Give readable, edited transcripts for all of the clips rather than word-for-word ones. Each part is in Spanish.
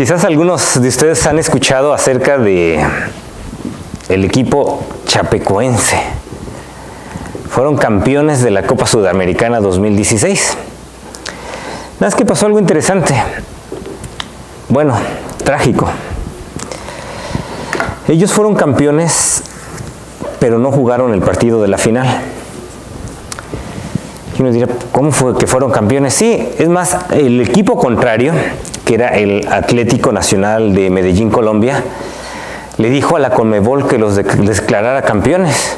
Quizás algunos de ustedes han escuchado acerca de el equipo chapecoense. Fueron campeones de la Copa Sudamericana 2016. Nada más que pasó algo interesante. Bueno, trágico. Ellos fueron campeones, pero no jugaron el partido de la final. Y uno dirá, ¿cómo fue que fueron campeones? Sí, es más, el equipo contrario, que era el Atlético Nacional de Medellín, Colombia, le dijo a la Conmebol que los declarara campeones.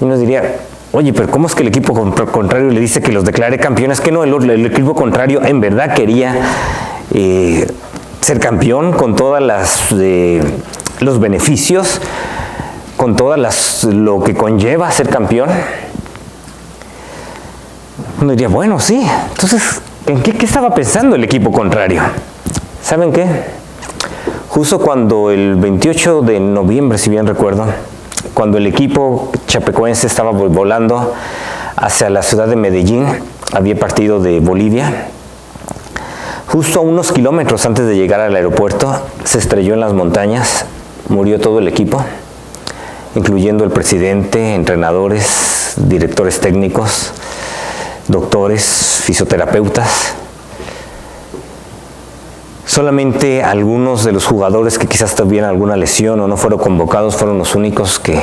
Y uno diría, oye, pero ¿cómo es que el equipo contrario le dice que los declare campeones? Que no, el equipo contrario en verdad quería ser campeón con todas los beneficios, con todas lo que conlleva ser campeón. Uno diría, bueno, sí. Entonces, ¿en qué estaba pensando el equipo contrario? ¿Saben qué? Justo cuando el 28 de noviembre, si bien recuerdo, cuando el equipo chapecoense estaba volando hacia la ciudad de Medellín, había partido de Bolivia, justo a unos kilómetros antes de llegar al aeropuerto, se estrelló en las montañas, murió todo el equipo, incluyendo el presidente, entrenadores, directores técnicos, doctores, fisioterapeutas. Solamente algunos de los jugadores que quizás tuvieran alguna lesión o no fueron convocados fueron los únicos que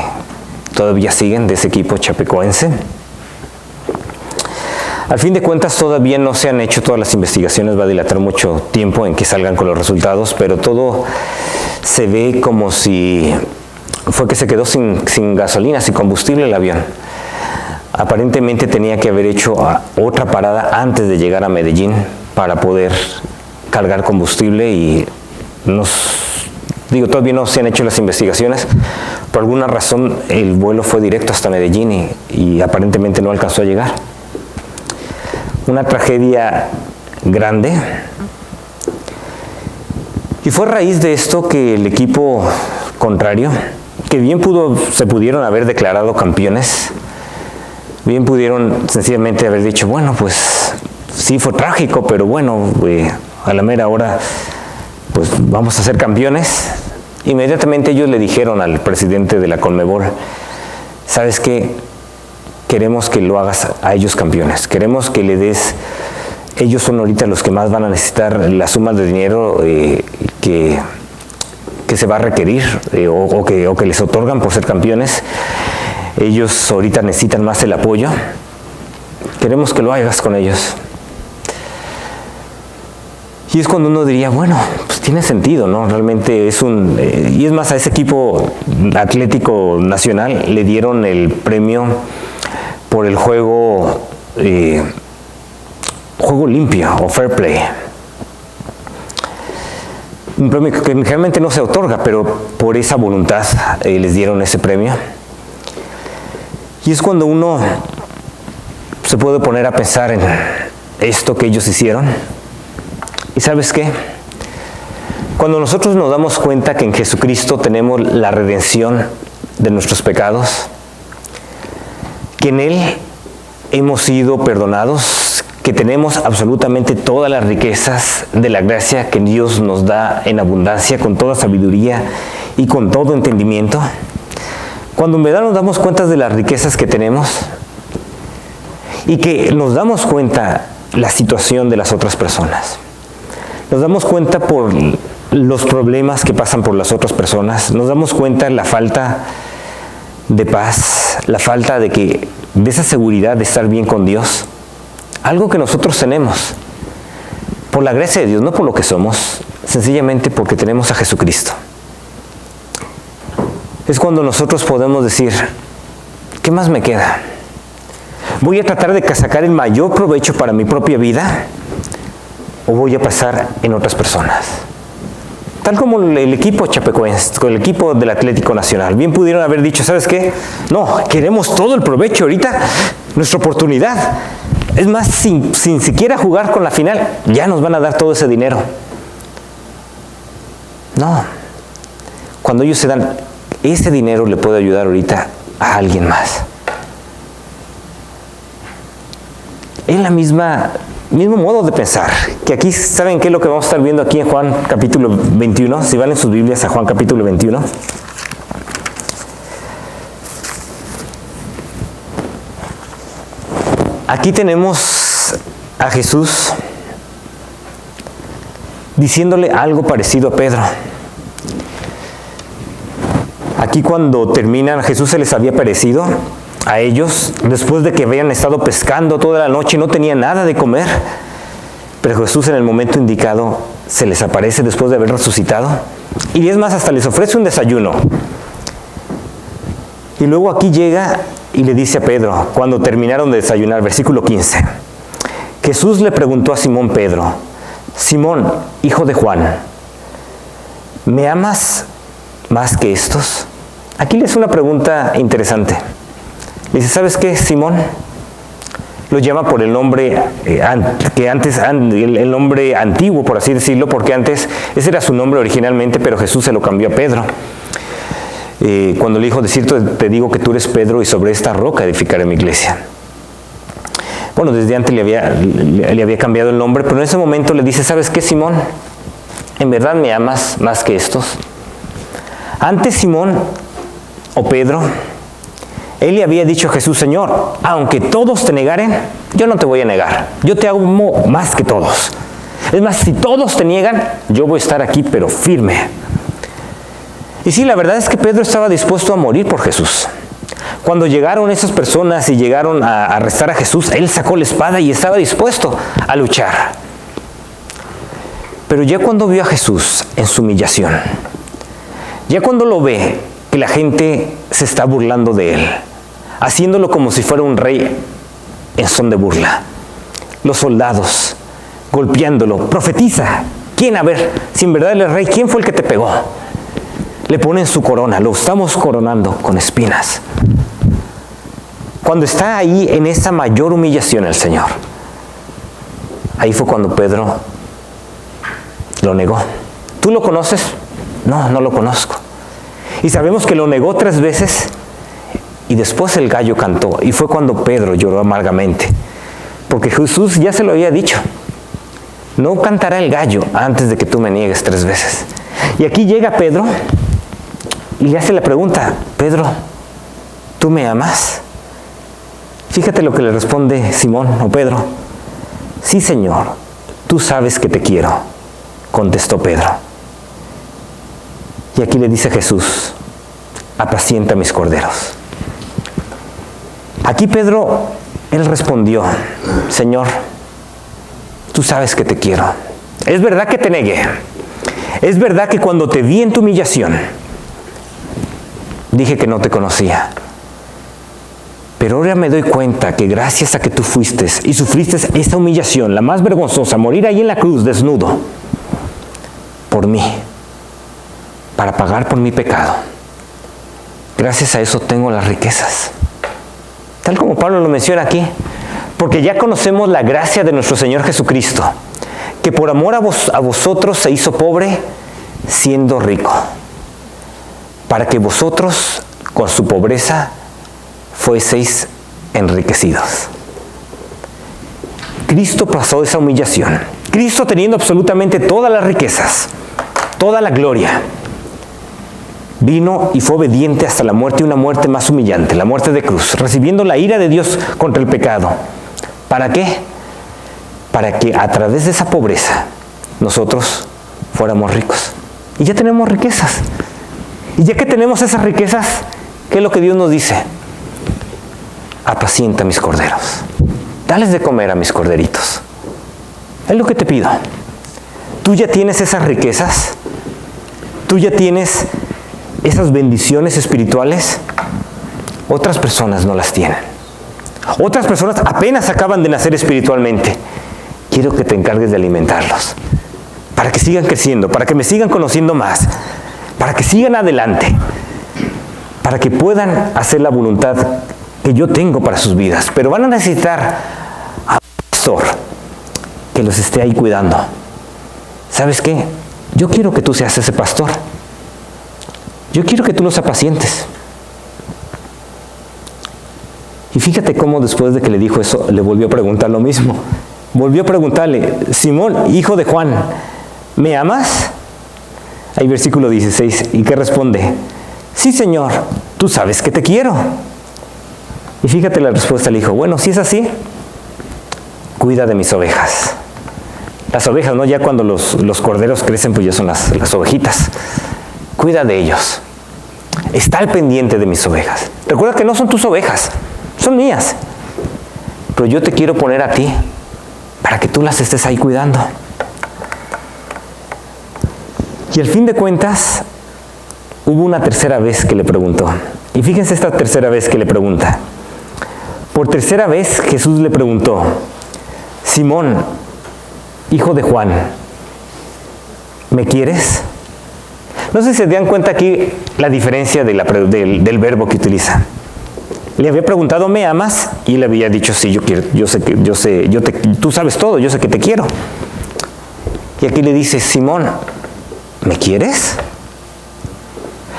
todavía siguen de ese equipo chapecoense. Al fin de cuentas todavía no se han hecho todas las investigaciones, va a dilatar mucho tiempo en que salgan con los resultados, pero todo se ve como si fue que se quedó sin gasolina, sin combustible el avión. Aparentemente tenía que haber hecho otra parada antes de llegar a Medellín para poder cargar combustible y todavía no se han hecho las investigaciones. Por alguna razón el vuelo fue directo hasta Medellín y aparentemente no alcanzó a llegar. Una tragedia grande. Y fue a raíz de esto que el equipo contrario, que bien se pudieron haber declarado campeones, bien pudieron sencillamente haber dicho, bueno, pues sí fue trágico, pero bueno, a la mera hora, pues vamos a ser campeones. Inmediatamente ellos le dijeron al presidente de la Conmebol, ¿sabes qué? Queremos que lo hagas a ellos campeones, queremos que le des, ellos son ahorita los que más van a necesitar la suma de dinero que se va a requerir o que les otorgan por ser campeones. Ellos ahorita necesitan más el apoyo. Queremos que lo hagas con ellos. Y es cuando uno diría, bueno, pues tiene sentido, ¿no? Realmente es y es más, a ese equipo Atlético Nacional le dieron el premio por el juego limpio o fair play. Un premio que generalmente no se otorga, pero por esa voluntad les dieron ese premio. Y es cuando uno se puede poner a pensar en esto que ellos hicieron. ¿Y sabes qué? Cuando nosotros nos damos cuenta que en Jesucristo tenemos la redención de nuestros pecados, que en Él hemos sido perdonados, que tenemos absolutamente todas las riquezas de la gracia que Dios nos da en abundancia, con toda sabiduría y con todo entendimiento, cuando en verdad nos damos cuenta de las riquezas que tenemos y que nos damos cuenta la situación de las otras personas, nos damos cuenta por los problemas que pasan por las otras personas, nos damos cuenta la falta de paz, la falta de esa seguridad de estar bien con Dios, algo que nosotros tenemos por la gracia de Dios, no por lo que somos, sencillamente porque tenemos a Jesucristo. Es cuando nosotros podemos decir, ¿qué más me queda? ¿Voy a tratar de sacar el mayor provecho para mi propia vida o voy a pasar en otras personas? Tal como el equipo chapecoense, el equipo del Atlético Nacional, bien pudieron haber dicho, ¿sabes qué? No, queremos todo el provecho ahorita, nuestra oportunidad. Es más, sin siquiera jugar con la final, ya nos van a dar todo ese dinero. No. Cuando ellos se dan, ese dinero le puede ayudar ahorita a alguien más. Es la misma mismo modo de pensar, que aquí, ¿saben qué es lo que vamos a estar viendo aquí en Juan capítulo 21? Si van en sus Biblias a Juan capítulo 21. Aquí tenemos a Jesús diciéndole algo parecido a Pedro. Aquí cuando terminan, Jesús se les había aparecido a ellos, después de que habían estado pescando toda la noche, no tenían nada de comer, pero Jesús en el momento indicado se les aparece después de haber resucitado, y es más, hasta les ofrece un desayuno. Y luego aquí llega y le dice a Pedro, cuando terminaron de desayunar, versículo 15, Jesús le preguntó a Simón Pedro, Simón, hijo de Juan, ¿me amas más que estos? Aquí le hace una pregunta interesante. Dice, ¿sabes qué, Simón? Lo llama por el nombre el nombre antiguo, por así decirlo, porque antes ese era su nombre originalmente, pero Jesús se lo cambió a Pedro. Cuando le dijo, de cierto te digo que tú eres Pedro y sobre esta roca edificaré mi iglesia. Bueno, desde antes le había cambiado el nombre, pero en ese momento le dice, ¿sabes qué, Simón? ¿En verdad me amas más que estos? Antes Simón, o Pedro, él le había dicho a Jesús, Señor, aunque todos te negaren, yo no te voy a negar. Yo te amo más que todos. Es más, si todos te niegan, yo voy a estar aquí, pero firme. Y sí, la verdad es que Pedro estaba dispuesto a morir por Jesús. Cuando llegaron esas personas y llegaron a arrestar a Jesús, él sacó la espada y estaba dispuesto a luchar. Pero ya cuando vio a Jesús en su humillación, ya cuando lo ve que la gente se está burlando de él, haciéndolo como si fuera un rey en son de burla, los soldados golpeándolo, profetiza, ¿quién? A ver, si en verdad él es rey, ¿quién fue el que te pegó? Le ponen su corona, lo estamos coronando con espinas. Cuando está ahí en esa mayor humillación el Señor, ahí fue cuando Pedro lo negó. ¿Tú lo conoces? No, no lo conozco. Y sabemos que lo negó 3 veces y después el gallo cantó. Y fue cuando Pedro lloró amargamente, porque Jesús ya se lo había dicho. No cantará el gallo antes de que tú me niegues 3 veces. Y aquí llega Pedro y le hace la pregunta, Pedro, ¿tú me amas? Fíjate lo que le responde Simón o Pedro. Sí, Señor, tú sabes que te quiero, contestó Pedro. Y aquí le dice Jesús, apacienta mis corderos. Aquí Pedro, él respondió, Señor, tú sabes que te quiero. Es verdad que te negué. Es verdad que cuando te vi en tu humillación, dije que no te conocía. Pero ahora me doy cuenta que gracias a que tú fuiste y sufriste esa humillación, la más vergonzosa, morir ahí en la cruz desnudo, por mí, para pagar por mi pecado. Gracias a eso tengo las riquezas. Tal como Pablo lo menciona aquí, porque ya conocemos la gracia de nuestro Señor Jesucristo, que por amor a vosotros se hizo pobre siendo rico, para que vosotros con su pobreza fueseis enriquecidos. Cristo pasó esa humillación. Cristo teniendo absolutamente todas las riquezas, toda la gloria, vino y fue obediente hasta la muerte, y una muerte más humillante, la muerte de cruz, recibiendo la ira de Dios contra el pecado. ¿Para qué? Para que a través de esa pobreza nosotros fuéramos ricos. Y ya tenemos riquezas. Y ya que tenemos esas riquezas, ¿qué es lo que Dios nos dice? Apacienta mis corderos. Dales de comer a mis corderitos. Es lo que te pido. Tú ya tienes esas riquezas. Tú ya tienes esas bendiciones espirituales. Otras personas no las tienen. Otras personas apenas acaban de nacer espiritualmente. Quiero que te encargues de alimentarlos, para que sigan creciendo, para que me sigan conociendo más, para que sigan adelante, para que puedan hacer la voluntad que yo tengo para sus vidas. Pero van a necesitar a un pastor que los esté ahí cuidando. ¿Sabes qué? Yo quiero que tú seas ese pastor. Yo quiero que tú los apacientes. Y fíjate cómo después de que le dijo eso, le volvió a preguntar lo mismo. volvió a preguntarle, Simón, hijo de Juan, ¿me amas? Ahí versículo 16, ¿y qué responde? Sí, Señor, tú sabes que te quiero. Y fíjate la respuesta del hijo, bueno, si es así, cuida de mis ovejas. Las ovejas, ¿no? Ya cuando los corderos crecen, pues ya son las ovejitas. Cuida de ellos. Está al pendiente de mis ovejas. Recuerda que no son tus ovejas, son mías. Pero yo te quiero poner a ti para que tú las estés ahí cuidando. Y al fin de cuentas, hubo una tercera vez que le preguntó. Y fíjense esta tercera vez que le pregunta. Por tercera vez Jesús le preguntó, Simón, hijo de Juan, ¿me quieres? No sé si se dan cuenta aquí la diferencia del verbo que utiliza. Le había preguntado, ¿me amas? Y le había dicho, sí, yo quiero, tú sabes todo, yo sé que te quiero. Y aquí le dice, Simón, ¿me quieres?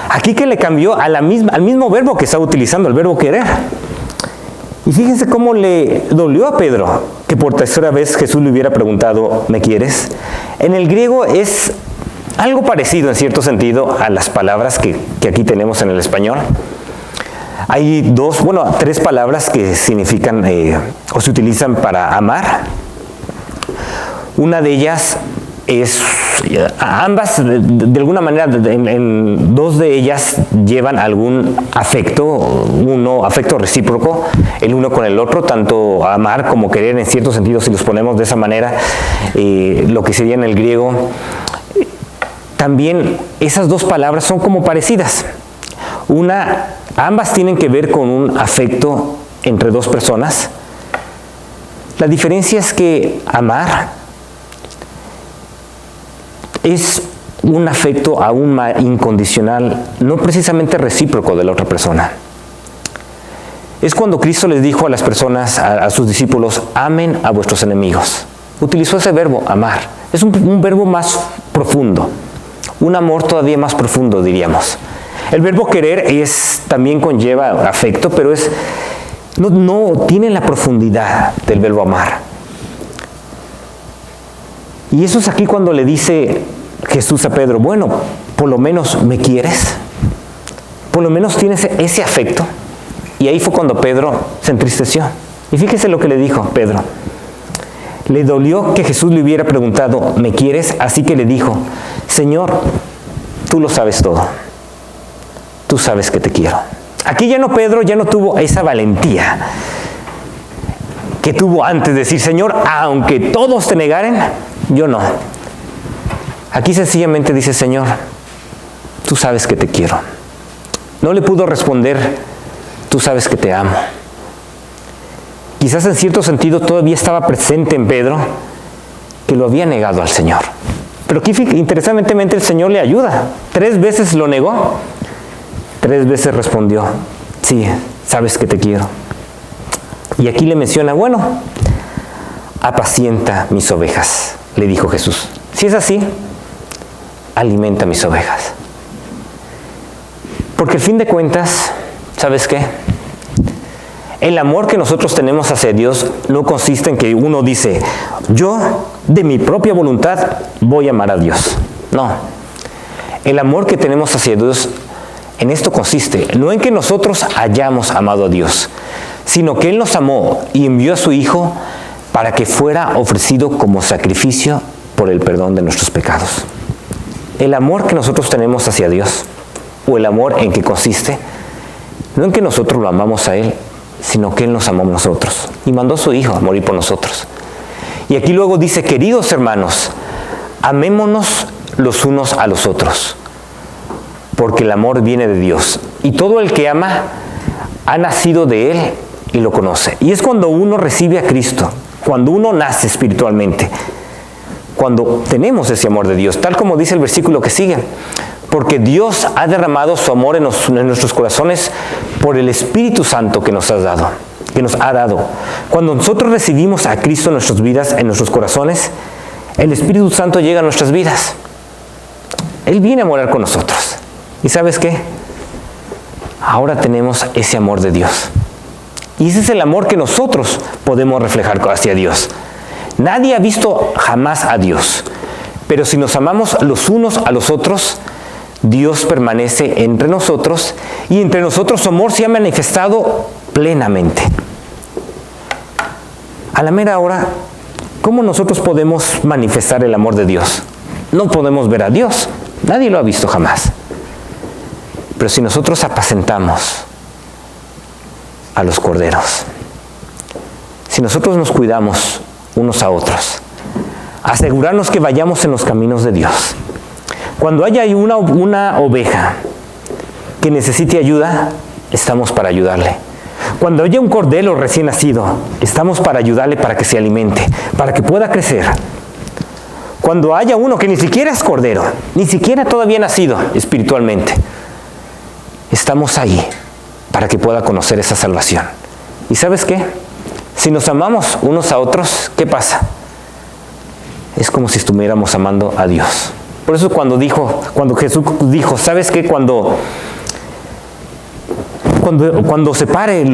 Aquí que le cambió al mismo verbo que estaba utilizando, el verbo querer. Y fíjense cómo le dolió a Pedro que por tercera vez Jesús le hubiera preguntado, ¿me quieres? En el griego es algo parecido en cierto sentido a las palabras que aquí tenemos en el español. Hay tres palabras que significan o se utilizan para amar. Una de ellas es, ambas de alguna manera, en dos de ellas llevan algún afecto, afecto recíproco, el uno con el otro, tanto amar como querer en cierto sentido, si los ponemos de esa manera, lo que sería en el griego. También esas dos palabras son como parecidas. Ambas tienen que ver con un afecto entre dos personas. La diferencia es que amar es un afecto aún más incondicional, no precisamente recíproco de la otra persona. Es cuando Cristo les dijo a las personas, a sus discípulos, amen a vuestros enemigos. Utilizó ese verbo, amar. Es un verbo más profundo, un amor todavía más profundo, diríamos. El verbo querer también conlleva afecto, pero no tiene la profundidad del verbo amar. Y eso es aquí cuando le dice Jesús a Pedro, bueno, por lo menos me quieres, por lo menos tienes ese afecto. Y ahí fue cuando Pedro se entristeció. Y fíjese lo que le dijo Pedro. Le dolió que Jesús le hubiera preguntado, ¿me quieres? Así que le dijo, Señor, tú lo sabes todo. Tú sabes que te quiero. Aquí Pedro ya no tuvo esa valentía que tuvo antes de decir, Señor, aunque todos te negaren, yo no. Aquí sencillamente dice, Señor, tú sabes que te quiero. No le pudo responder, tú sabes que te amo. Quizás en cierto sentido todavía estaba presente en Pedro que lo había negado al Señor. Pero aquí interesantemente el Señor le ayuda. 3 veces lo negó, 3 veces respondió, sí, sabes que te quiero. Y aquí le menciona, bueno, apacienta mis ovejas, le dijo Jesús. Si es así, alimenta mis ovejas. Porque al fin de cuentas, ¿sabes qué? El amor que nosotros tenemos hacia Dios no consiste en que uno dice, yo de mi propia voluntad voy a amar a Dios. No. El amor que tenemos hacia Dios en esto consiste, no en que nosotros hayamos amado a Dios, sino que Él nos amó y envió a su Hijo para que fuera ofrecido como sacrificio por el perdón de nuestros pecados. El amor que nosotros tenemos hacia Dios, o el amor en que consiste, no en que nosotros lo amamos a Él, sino que Él nos amó a nosotros y mandó a su Hijo a morir por nosotros. Y aquí luego dice, queridos hermanos, amémonos los unos a los otros, porque el amor viene de Dios. Y todo el que ama ha nacido de Él y lo conoce. Y es cuando uno recibe a Cristo, cuando uno nace espiritualmente, cuando tenemos ese amor de Dios, tal como dice el versículo que sigue. Porque Dios ha derramado su amor en nuestros corazones por el Espíritu Santo que nos ha dado. Cuando nosotros recibimos a Cristo en nuestras vidas, en nuestros corazones, el Espíritu Santo llega a nuestras vidas. Él viene a morar con nosotros. ¿Y sabes qué? Ahora tenemos ese amor de Dios. Y ese es el amor que nosotros podemos reflejar hacia Dios. Nadie ha visto jamás a Dios. Pero si nos amamos los unos a los otros, Dios permanece entre nosotros y entre nosotros su amor se ha manifestado plenamente. A la mera hora, ¿cómo nosotros podemos manifestar el amor de Dios? No podemos ver a Dios. Nadie lo ha visto jamás. Pero si nosotros apacentamos a los corderos, si nosotros nos cuidamos unos a otros, asegurarnos que vayamos en los caminos de Dios. Cuando haya una oveja que necesite ayuda, estamos para ayudarle. Cuando haya un cordero recién nacido, estamos para ayudarle para que se alimente, para que pueda crecer. Cuando haya uno que ni siquiera es cordero, ni siquiera todavía nacido espiritualmente, estamos ahí para que pueda conocer esa salvación. ¿Y sabes qué? Si nos amamos unos a otros, ¿qué pasa? Es como si estuviéramos amando a Dios. Por eso cuando Jesús dijo, ¿sabes qué? Cuando separe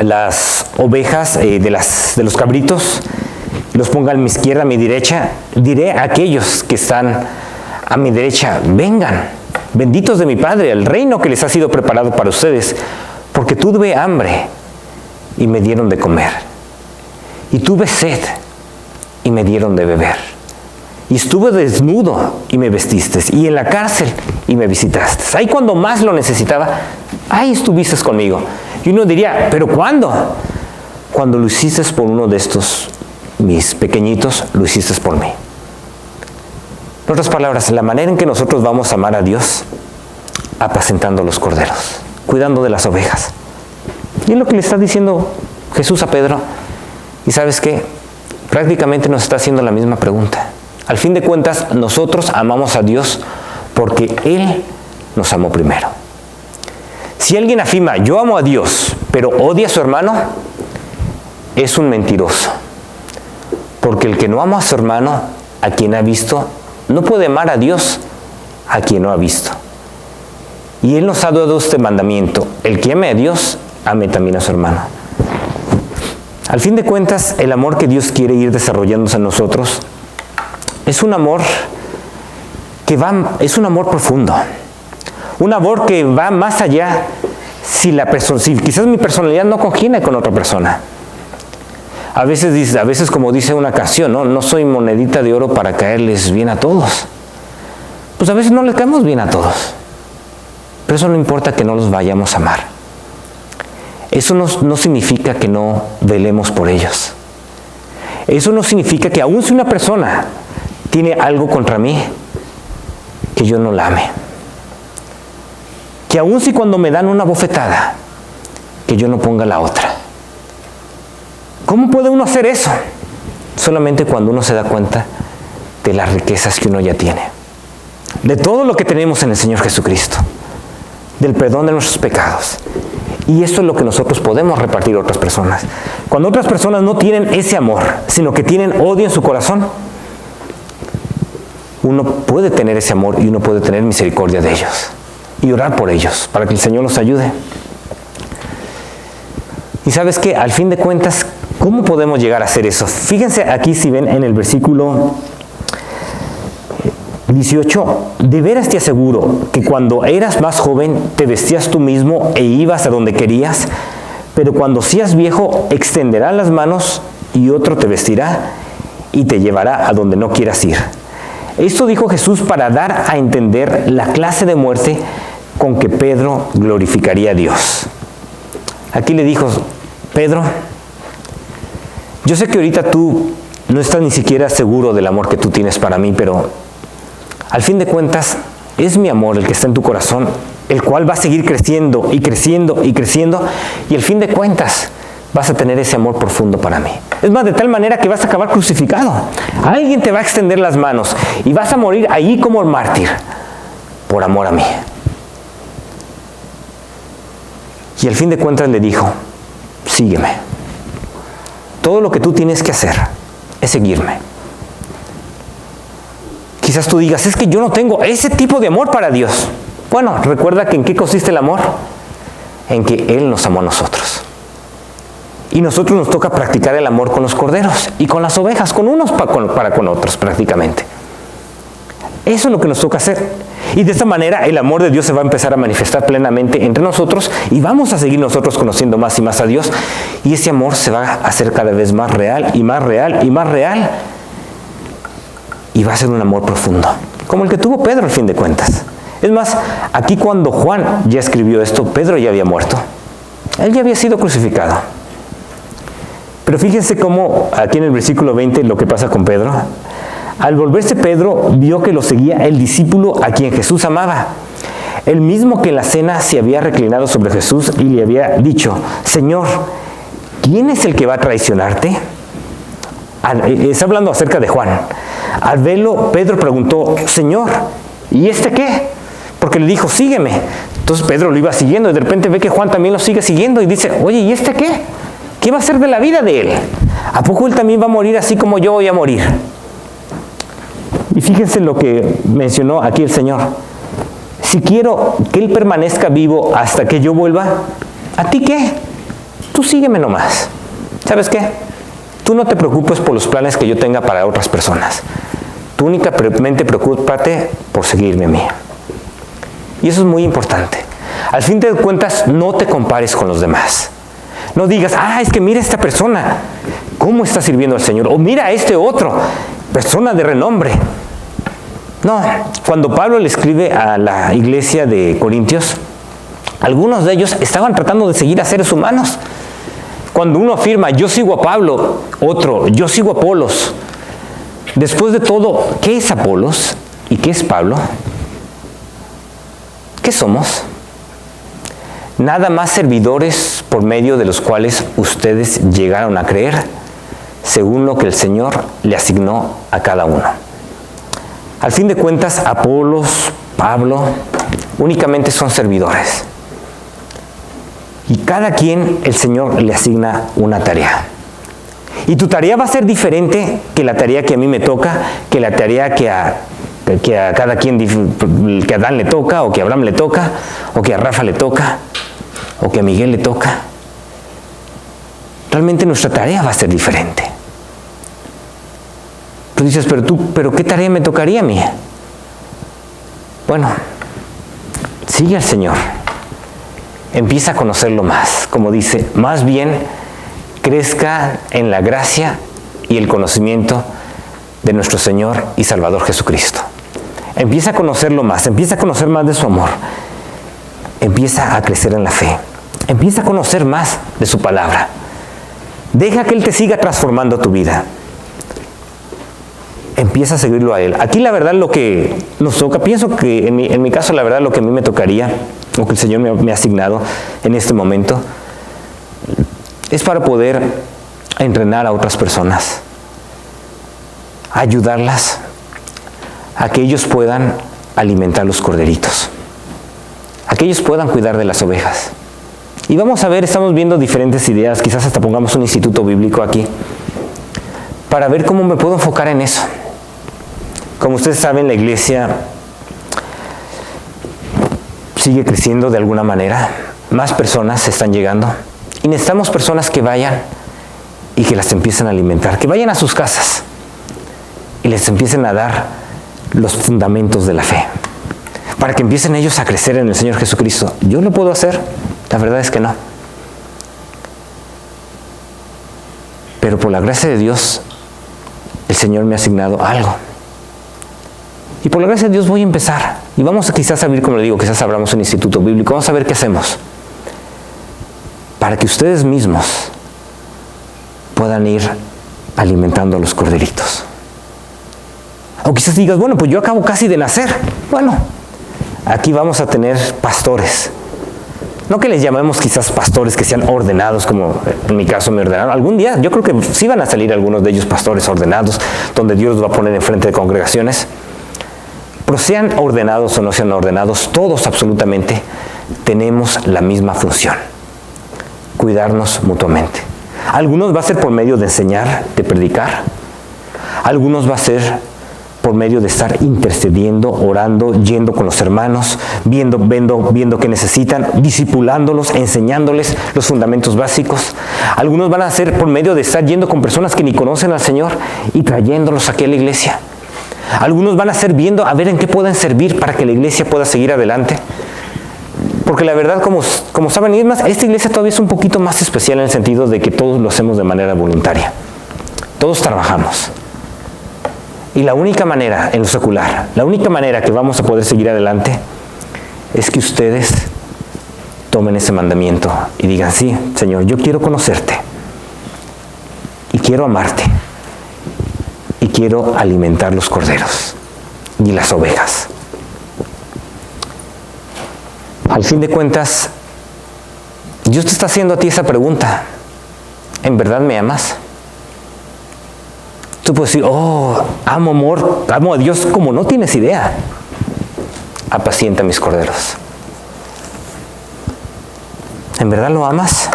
las ovejas de los cabritos, los ponga a mi izquierda, a mi derecha, diré a aquellos que están a mi derecha, vengan, benditos de mi Padre, el reino que les ha sido preparado para ustedes, porque tuve hambre y me dieron de comer, y tuve sed y me dieron de beber, y estuve desnudo y me vestiste, y en la cárcel y me visitaste. Ahí cuando más lo necesitaba, ahí estuviste conmigo. Y uno diría, ¿pero cuándo? Cuando lo hiciste por uno de estos, mis pequeñitos, lo hiciste por mí. En otras palabras, la manera en que nosotros vamos a amar a Dios, apacentando los corderos, cuidando de las ovejas. Y es lo que le está diciendo Jesús a Pedro. ¿Y sabes qué? Prácticamente nos está haciendo la misma pregunta. Al fin de cuentas, nosotros amamos a Dios porque Él nos amó primero. Si alguien afirma, yo amo a Dios, pero odia a su hermano, es un mentiroso. Porque el que no ama a su hermano, a quien ha visto, no puede amar a Dios, a quien no ha visto. Y Él nos ha dado este mandamiento: el que ame a Dios, ame también a su hermano. Al fin de cuentas, el amor que Dios quiere ir desarrollándose en nosotros es un amor es un amor profundo. Un amor que va más allá si quizás mi personalidad no congenia con otra persona. A veces como dice una canción, no soy monedita de oro para caerles bien a todos. Pues a veces no les caemos bien a todos. Pero eso no importa que no los vayamos a amar. Eso no significa que no velemos por ellos. Eso no significa que aun si una persona tiene algo contra mí, que yo no la ame. Que aun si cuando me dan una bofetada, que yo no ponga la otra. ¿Cómo puede uno hacer eso? Solamente cuando uno se da cuenta de las riquezas que uno ya tiene. De todo lo que tenemos en el Señor Jesucristo. Del perdón de nuestros pecados. Y esto es lo que nosotros podemos repartir a otras personas. Cuando otras personas no tienen ese amor, sino que tienen odio en su corazón, uno puede tener ese amor y uno puede tener misericordia de ellos. Y orar por ellos, para que el Señor nos ayude. Y sabes que al fin de cuentas, ¿cómo podemos llegar a hacer eso? Fíjense aquí si ven en el versículo 18, de veras te aseguro que cuando eras más joven te vestías tú mismo e ibas a donde querías, pero cuando seas viejo extenderás las manos y otro te vestirá y te llevará a donde no quieras ir. Esto dijo Jesús para dar a entender la clase de muerte con que Pedro glorificaría a Dios. Aquí le dijo, Pedro, yo sé que ahorita tú no estás ni siquiera seguro del amor que tú tienes para mí, pero al fin de cuentas es mi amor el que está en tu corazón, el cual va a seguir creciendo y creciendo y creciendo, y al fin de cuentas vas a tener ese amor profundo para mí. Es más, de tal manera que vas a acabar crucificado. Alguien te va a extender las manos y vas a morir allí como el mártir por amor a mí. Y al fin de cuentas le dijo, sígueme. Todo lo que tú tienes que hacer es seguirme. Quizás tú digas, es que yo no tengo ese tipo de amor para Dios. Bueno, recuerda que ¿en qué consiste el amor? En que Él nos amó a nosotros. Y nosotros nos toca practicar el amor con los corderos y con las ovejas, con unos para con otros prácticamente. Eso es lo que nos toca hacer. Y de esta manera el amor de Dios se va a empezar a manifestar plenamente entre nosotros y vamos a seguir nosotros conociendo más y más a Dios. Y ese amor se va a hacer cada vez más real y más real y más real. Y va a ser un amor profundo, como el que tuvo Pedro al fin de cuentas. Es más, aquí cuando Juan ya escribió esto, Pedro ya había muerto. Él ya había sido crucificado. Pero fíjense cómo aquí en el versículo 20 lo que pasa con Pedro. Al volverse Pedro, vio que lo seguía el discípulo a quien Jesús amaba. El mismo que en la cena se había reclinado sobre Jesús y le había dicho, Señor, ¿quién es el que va a traicionarte? Está hablando acerca de Juan. Al verlo, Pedro preguntó, Señor, ¿y este qué? Porque le dijo, sígueme. Entonces Pedro lo iba siguiendo y de repente ve que Juan también lo sigue siguiendo y dice, oye, ¿y este qué? ¿Qué va a ser de la vida de él? ¿A poco él también va a morir así como yo voy a morir? Y fíjense lo que mencionó aquí el Señor. Si quiero que Él permanezca vivo hasta que yo vuelva, ¿a ti qué? Tú sígueme nomás. ¿Sabes qué? Tú no te preocupes por los planes que yo tenga para otras personas. Tú únicamente preocúpate por seguirme a mí. Y eso es muy importante. Al fin de cuentas, no te compares con los demás. No digas, es que mira esta persona, cómo está sirviendo al Señor. O mira a este otro, persona de renombre. No, cuando Pablo le escribe a la iglesia de Corintios, algunos de ellos estaban tratando de seguir a seres humanos. Cuando uno afirma, yo sigo a Pablo, otro, yo sigo a Apolos. Después de todo, ¿qué es Apolos y qué es Pablo? ¿Qué somos? Nada más servidores por medio de los cuales ustedes llegaron a creer, según lo que el Señor le asignó a cada uno. Al fin de cuentas, Apolos, Pablo, únicamente son servidores. Y cada quien el Señor le asigna una tarea. Y tu tarea va a ser diferente que la tarea que a mí me toca, que la tarea que a cada quien, que a Dan le toca, o que a Abraham le toca, o que a Rafa le toca, o que a Miguel le toca. Realmente nuestra tarea va a ser diferente. Tú dices, pero ¿qué tarea me tocaría a mí? Bueno, sigue al Señor. Empieza a conocerlo más. Como dice, más bien crezca en la gracia y el conocimiento de nuestro Señor y Salvador Jesucristo. Empieza a conocerlo más, empieza a conocer más de su amor. Empieza a crecer en la fe. Empieza a conocer más de su palabra. Deja que Él te siga transformando tu vida. Empieza a seguirlo a Él. Aquí la verdad lo que nos toca, pienso que en mi caso la verdad lo que a mí me tocaría, o que el Señor me ha asignado en este momento, es para poder entrenar a otras personas, ayudarlas a que ellos puedan alimentar los corderitos, a que ellos puedan cuidar de las ovejas. Y vamos a ver, estamos viendo diferentes ideas, quizás hasta pongamos un instituto bíblico aquí, para ver cómo me puedo enfocar en eso. Como ustedes saben, la iglesia sigue creciendo de alguna manera, más personas están llegando, y necesitamos personas que vayan y que las empiecen a alimentar, que vayan a sus casas y les empiecen a dar los fundamentos de la fe, para que empiecen ellos a crecer en el Señor Jesucristo. ¿Yo lo puedo hacer? La verdad es que no. Pero por la gracia de Dios, el Señor me ha asignado algo. Y por la gracia de Dios voy a empezar. Y vamos a quizás abrir, como le digo, quizás abramos un instituto bíblico. Vamos a ver qué hacemos. Para que ustedes mismos puedan ir alimentando a los corderitos. O quizás digas, bueno, pues yo acabo casi de nacer. Bueno, aquí vamos a tener pastores. No que les llamemos quizás pastores que sean ordenados, como en mi caso me ordenaron. Algún día yo creo que sí van a salir algunos de ellos pastores ordenados, donde Dios los va a poner enfrente de congregaciones. Pero sean ordenados o no sean ordenados, todos absolutamente tenemos la misma función: cuidarnos mutuamente. Algunos va a ser por medio de enseñar, de predicar. Algunos va a ser por medio de estar intercediendo, orando, yendo con los hermanos, viendo qué necesitan, discipulándolos, enseñándoles los fundamentos básicos. Algunos van a hacer por medio de estar yendo con personas que ni conocen al Señor y trayéndolos aquí a la iglesia. Algunos van a ser viendo a ver en qué pueden servir para que la iglesia pueda seguir adelante. Porque la verdad, como saben, y es más, esta iglesia todavía es un poquito más especial en el sentido de que todos lo hacemos de manera voluntaria. Todos trabajamos. Y la única manera, en lo secular, la única manera que vamos a poder seguir adelante es que ustedes tomen ese mandamiento y digan, sí, Señor, yo quiero conocerte y quiero amarte y quiero alimentar los corderos y las ovejas. Al fin de cuentas, Dios te está haciendo a ti esa pregunta. ¿En verdad me amas? Tú puedes decir, amo a Dios como no tienes idea. Apacienta mis corderos. ¿En verdad lo amas?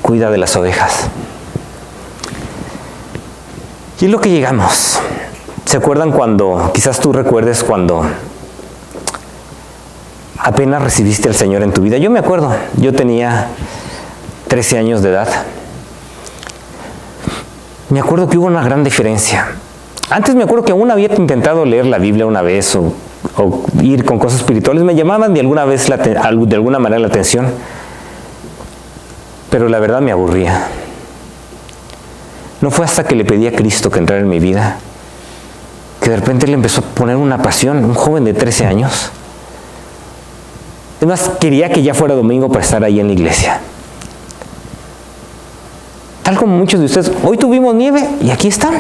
Cuida de las ovejas. Y es lo que llegamos. ¿Se acuerdan cuando, quizás tú recuerdes cuando apenas recibiste al Señor en tu vida? Yo me acuerdo, yo tenía 13 años de edad. Me acuerdo que hubo una gran diferencia. Antes me acuerdo que aún había intentado leer la Biblia una vez o ir con cosas espirituales. Me llamaban de alguna manera la atención. Pero la verdad me aburría. No fue hasta que le pedí a Cristo que entrara en mi vida que de repente le empezó a poner una pasión, un joven de 13 años. Además, quería que ya fuera domingo para estar ahí en la iglesia. Tal como muchos de ustedes, hoy tuvimos nieve y aquí están.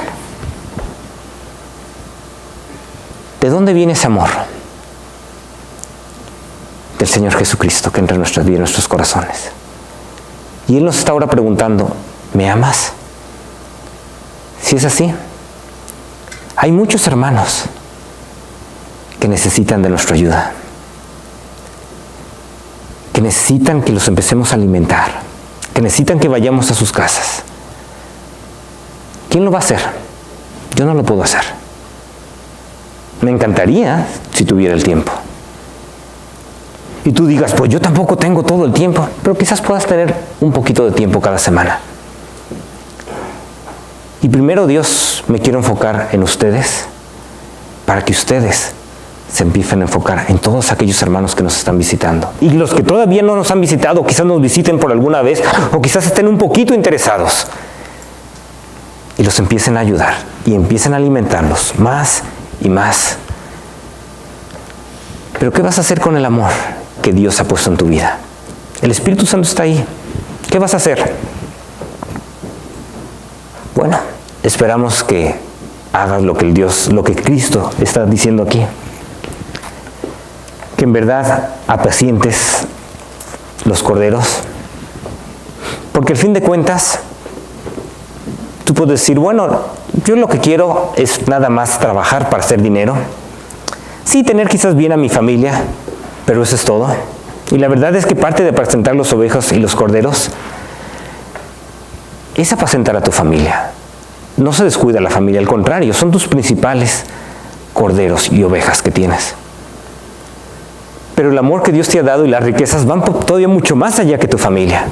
¿De dónde viene ese amor? Del Señor Jesucristo que entra en nuestras vidas, en nuestros corazones. Y Él nos está ahora preguntando, ¿me amas? Si es así, hay muchos hermanos que necesitan de nuestra ayuda, que necesitan que los empecemos a alimentar, que necesitan que vayamos a sus casas. ¿Quién lo va a hacer? Yo no lo puedo hacer. Me encantaría si tuviera el tiempo. Y tú digas, pues yo tampoco tengo todo el tiempo, pero quizás puedas tener un poquito de tiempo cada semana. Y primero, Dios, me quiero enfocar en ustedes para que ustedes se empiecen a enfocar en todos aquellos hermanos que nos están visitando. Y los que todavía no nos han visitado, quizás nos visiten por alguna vez, o quizás estén un poquito interesados. Y los empiecen a ayudar y empiecen a alimentarlos más y más. Pero ¿qué vas a hacer con el amor que Dios ha puesto en tu vida? El Espíritu Santo está ahí. ¿Qué vas a hacer? Bueno, esperamos que hagas lo que Cristo está diciendo aquí. Que en verdad apacientes los corderos. Porque al fin de cuentas, tú puedes decir, bueno, yo lo que quiero es nada más trabajar para hacer dinero. Sí, tener quizás bien a mi familia, pero eso es todo. Y la verdad es que parte de apacentar los ovejas y los corderos es apacentar a tu familia. No se descuida la familia, al contrario, son tus principales corderos y ovejas que tienes. Pero el amor que Dios te ha dado y las riquezas van todavía mucho más allá que tu familia.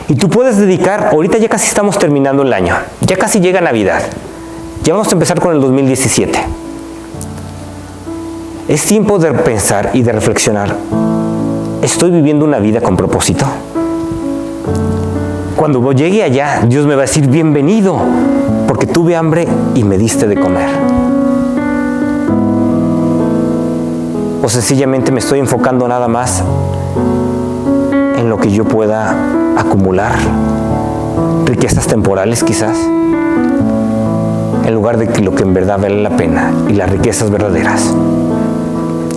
Y tú puedes dedicar, ahorita ya casi estamos terminando el año, ya casi llega Navidad, ya vamos a empezar con el 2017. Es tiempo de pensar y de reflexionar, ¿estoy viviendo una vida con propósito? Cuando llegue allá, Dios me va a decir, bienvenido, porque tuve hambre y me diste de comer. O sencillamente me estoy enfocando nada más en lo que yo pueda acumular, riquezas temporales quizás, en lugar de lo que en verdad vale la pena y las riquezas verdaderas.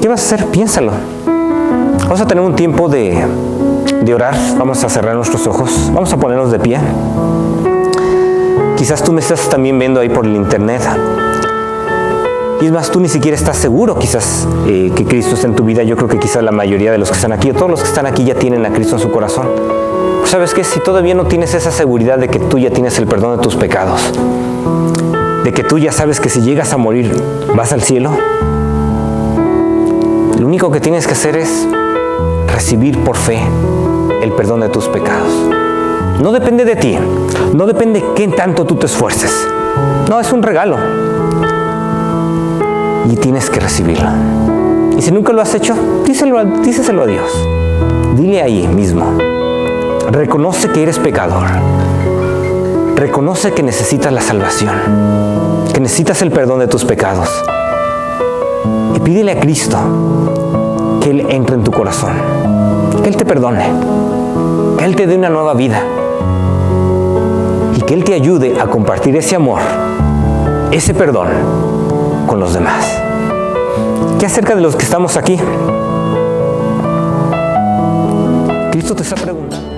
¿Qué vas a hacer? Piénsalo. Vamos a tener un tiempo de orar, vamos a cerrar nuestros ojos, vamos a ponernos de pie. Quizás tú me estás también viendo ahí por el internet. Y es más, tú ni siquiera estás seguro quizás que Cristo está en tu vida. Yo creo que quizás la mayoría de los que están aquí, o todos los que están aquí ya tienen a Cristo en su corazón. ¿Sabes qué? Si todavía no tienes esa seguridad de que tú ya tienes el perdón de tus pecados, de que tú ya sabes que si llegas a morir vas al cielo. Lo único que tienes que hacer es recibir por fe el perdón de tus pecados. No depende de ti, no depende qué tanto tú te esfuerces. No, es un regalo. Y tienes que recibirlo. Y si nunca lo has hecho, díselo a Dios. Dile ahí mismo. Reconoce que eres pecador. Reconoce que necesitas la salvación, que necesitas el perdón de tus pecados. Y pídele a Cristo que Él entre en tu corazón, que Él te perdone, que Él te dé una nueva vida y que Él te ayude a compartir ese amor, ese perdón con los demás. ¿Qué acerca de los que estamos aquí? Cristo te está preguntando.